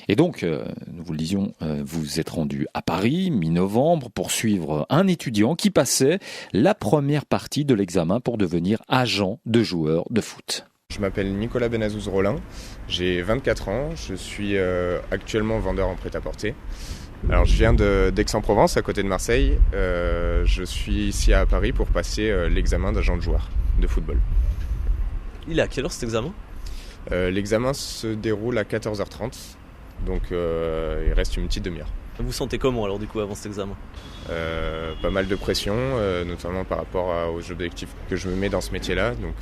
Et donc, nous vous le disions, vous êtes rendu à Paris, mi-novembre, pour suivre un étudiant qui passait la première partie de l'examen pour devenir agent de joueur de foot. Je m'appelle Nicolas Benazouz-Rollin, j'ai 24 ans, je suis actuellement vendeur en prêt-à-porter. Alors je viens d'Aix-en-Provence, à côté de Marseille. Je suis ici à Paris pour passer l'examen d'agent de joueur de football. Il est à quelle heure cet examen ? L'examen se déroule à 14h30, donc il reste une petite demi-heure. Vous sentez comment alors du coup avant cet examen ? Pas mal de pression, notamment par rapport aux objectifs que je me mets dans ce métier-là, donc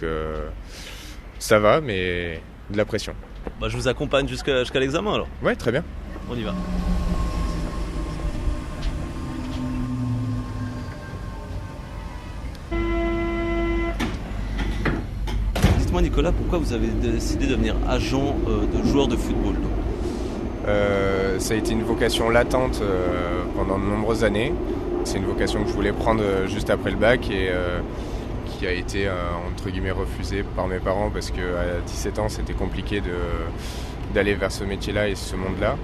ça va, mais de la pression. Je vous accompagne jusqu'à l'examen alors ? Ouais, très bien. On y va. Dites-moi Nicolas, pourquoi vous avez décidé de devenir agent de joueur de football ? Ça a été une vocation latente pendant de nombreuses années. C'est une vocation que je voulais prendre juste après le bac et qui a été entre guillemets refusée par mes parents parce qu'à 17 ans c'était compliqué d'aller vers ce métier-là et ce monde-là.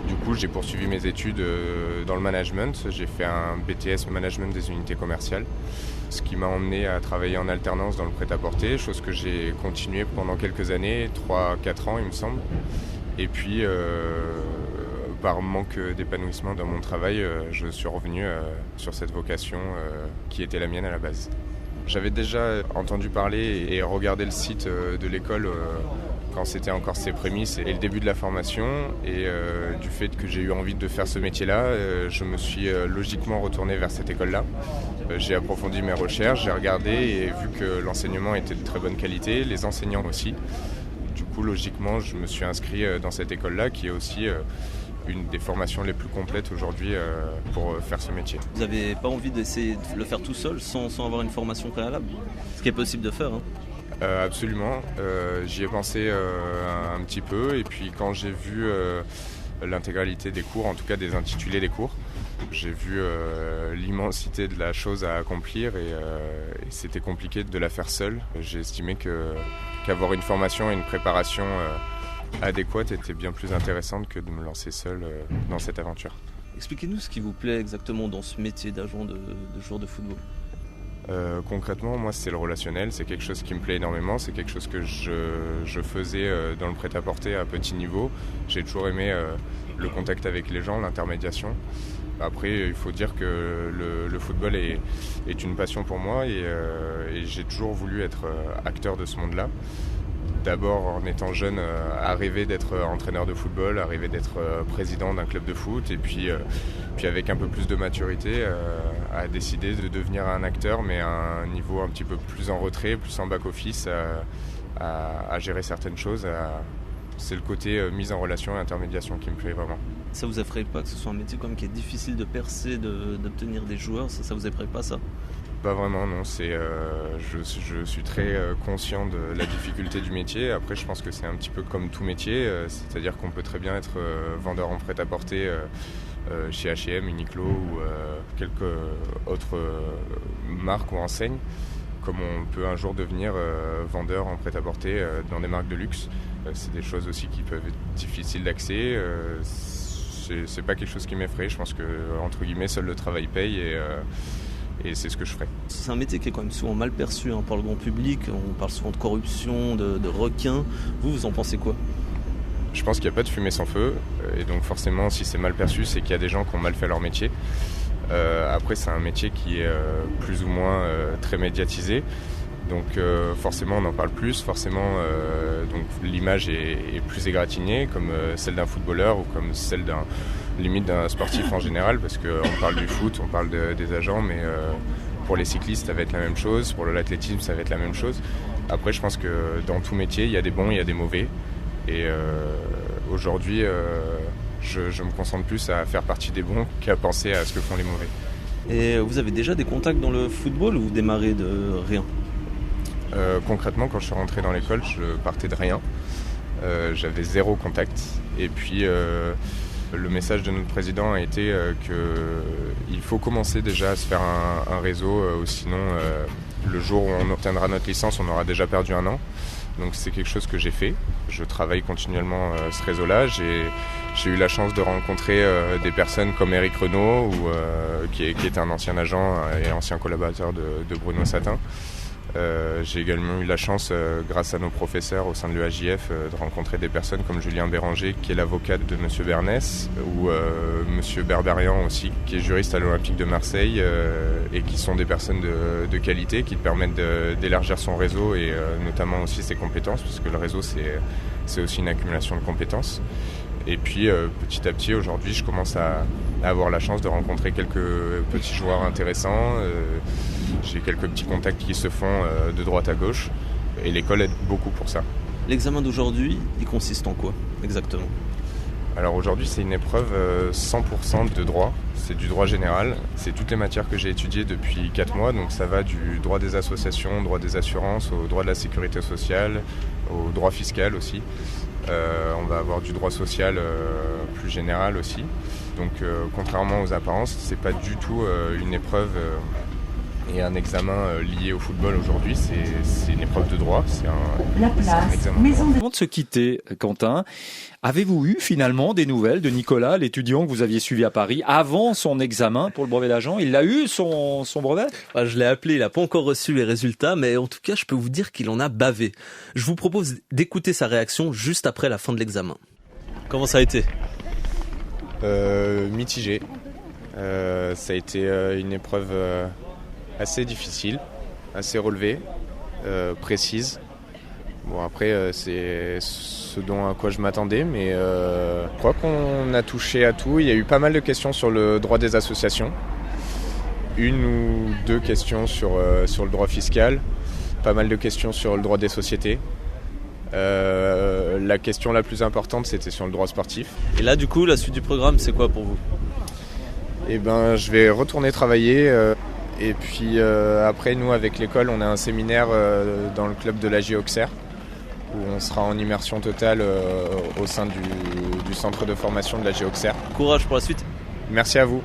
Du coup j'ai poursuivi mes études dans le management. J'ai fait un BTS management des unités commerciales, ce qui m'a emmené à travailler en alternance dans le prêt-à-porter, chose que j'ai continué pendant quelques années, 3-4 ans il me semble. Et puis, par manque d'épanouissement dans mon travail, je suis revenu sur cette vocation qui était la mienne à la base. J'avais déjà entendu parler et regardé le site de l'école quand c'était encore ses prémices et le début de la formation. Et du fait que j'ai eu envie de faire ce métier-là, je me suis logiquement retourné vers cette école-là. J'ai approfondi mes recherches, j'ai regardé et vu que l'enseignement était de très bonne qualité, les enseignants aussi. Du coup, logiquement, je me suis inscrit dans cette école-là, qui est aussi une des formations les plus complètes aujourd'hui pour faire ce métier. Vous n'avez pas envie d'essayer de le faire tout seul, sans avoir une formation préalable ? Ce qui est possible de faire, hein ? Absolument. J'y ai pensé un petit peu, et puis quand j'ai vu l'intégralité des cours, en tout cas des intitulés des cours, j'ai vu l'immensité de la chose à accomplir et c'était compliqué de la faire seule. J'ai estimé qu'avoir une formation et une préparation adéquate était bien plus intéressante que de me lancer seul dans cette aventure. Expliquez-nous ce qui vous plaît exactement dans ce métier d'agent de joueur de football. Concrètement, moi c'est le relationnel, c'est quelque chose qui me plaît énormément, c'est quelque chose que je faisais dans le prêt-à-porter à petit niveau. J'ai toujours aimé le contact avec les gens, l'intermédiation. Après, il faut dire que le football est une passion pour moi et j'ai toujours voulu être acteur de ce monde-là. D'abord, en étant jeune, à rêver d'être entraîneur de football, à rêver d'être président d'un club de foot et puis avec un peu plus de maturité, à décider de devenir un acteur, mais à un niveau un petit peu plus en retrait, plus en back-office, à gérer certaines choses. C'est le côté mise en relation et intermédiation qui me plaît vraiment. Ça vous effraie pas que ce soit un métier comme qui est difficile de percer, d'obtenir des joueurs ? Ça vous effraie pas ça ? Pas vraiment, non. Je suis très conscient de la difficulté du métier. Après, je pense que c'est un petit peu comme tout métier, c'est-à-dire qu'on peut très bien être vendeur en prêt-à-porter chez H&M, Uniqlo ou quelques autres marques ou enseignes, comme on peut un jour devenir vendeur en prêt-à-porter dans des marques de luxe. C'est des choses aussi qui peuvent être difficiles d'accès. C'est pas quelque chose qui m'effraie. Je pense que, entre guillemets, seul le travail paye et c'est ce que je ferai. C'est un métier qui est quand même souvent mal perçu par le grand public. On parle souvent de corruption, de requins. Vous en pensez quoi ? Je pense qu'il n'y a pas de fumée sans feu. Et donc forcément, si c'est mal perçu, c'est qu'il y a des gens qui ont mal fait leur métier. Après, c'est un métier qui est plus ou moins très médiatisé. Donc forcément, on en parle plus. Forcément, donc l'image est plus égratignée, comme celle d'un footballeur ou comme celle limite d'un sportif en général, parce qu'on parle du foot, on parle des agents, mais pour les cyclistes, ça va être la même chose. Pour l'athlétisme, ça va être la même chose. Après, je pense que dans tout métier, il y a des bons, il y a des mauvais. Et aujourd'hui, je me concentre plus à faire partie des bons qu'à penser à ce que font les mauvais. Et vous avez déjà des contacts dans le football ou vous démarrez de rien ? Concrètement, quand je suis rentré dans l'école, je partais de rien. J'avais 0 contact. Et puis, le message de notre président a été qu'il faut commencer déjà à se faire un réseau, sinon le jour où on obtiendra notre licence, on aura déjà perdu 1 an. Donc c'est quelque chose que j'ai fait. Je travaille continuellement ce réseau-là. J'ai eu la chance de rencontrer des personnes comme Éric Renaud, qui est un ancien agent et ancien collaborateur de Bruno Satin. J'ai également eu la chance, grâce à nos professeurs au sein de l'EAJF, de rencontrer des personnes comme Julien Béranger, qui est l'avocat de M. Bernès, ou M. Berberian aussi, qui est juriste à l'Olympique de Marseille, et qui sont des personnes de qualité, qui permettent d'élargir son réseau et notamment aussi ses compétences, parce que le réseau c'est aussi une accumulation de compétences. Et puis petit à petit, aujourd'hui, je commence à avoir la chance de rencontrer quelques petits joueurs intéressants. J'ai quelques petits contacts qui se font de droite à gauche et l'école aide beaucoup pour ça. L'examen d'aujourd'hui, il consiste en quoi exactement ? Alors aujourd'hui, c'est une épreuve 100% de droit. C'est du droit général. C'est toutes les matières que j'ai étudiées depuis 4 mois. Donc ça va du droit des associations, droit des assurances, au droit de la sécurité sociale, au droit fiscal aussi. On va avoir du droit social plus général aussi. Donc contrairement aux apparences, c'est pas du tout une épreuve et un examen lié au football aujourd'hui. C'est une épreuve de droit. C'est un examen. Avant de se quitter, Quentin, avez-vous eu finalement des nouvelles de Nicolas, l'étudiant que vous aviez suivi à Paris, avant son examen pour le brevet d'agent ? Il a eu son brevet ? Je l'ai appelé, il n'a pas encore reçu les résultats, mais en tout cas, je peux vous dire qu'il en a bavé. Je vous propose d'écouter sa réaction juste après la fin de l'examen. Comment ça a été ? Mitigé. Ça a été une épreuve assez difficile, assez relevée, précise. Bon, après, c'est ce dont à quoi je m'attendais, mais je crois qu'on a touché à tout. Il y a eu pas mal de questions sur le droit des associations, 1 ou 2 questions sur le droit fiscal, pas mal de questions sur le droit des sociétés. La question la plus importante, c'était sur le droit sportif. Et là, du coup, la suite du programme, c'est quoi pour vous ? Je vais retourner travailler. Et puis après, nous, avec l'école, on a un séminaire dans le club de l'AG Auxerre, où on sera en immersion totale au sein du centre de formation de l'AG Auxerre. Courage pour la suite. Merci à vous.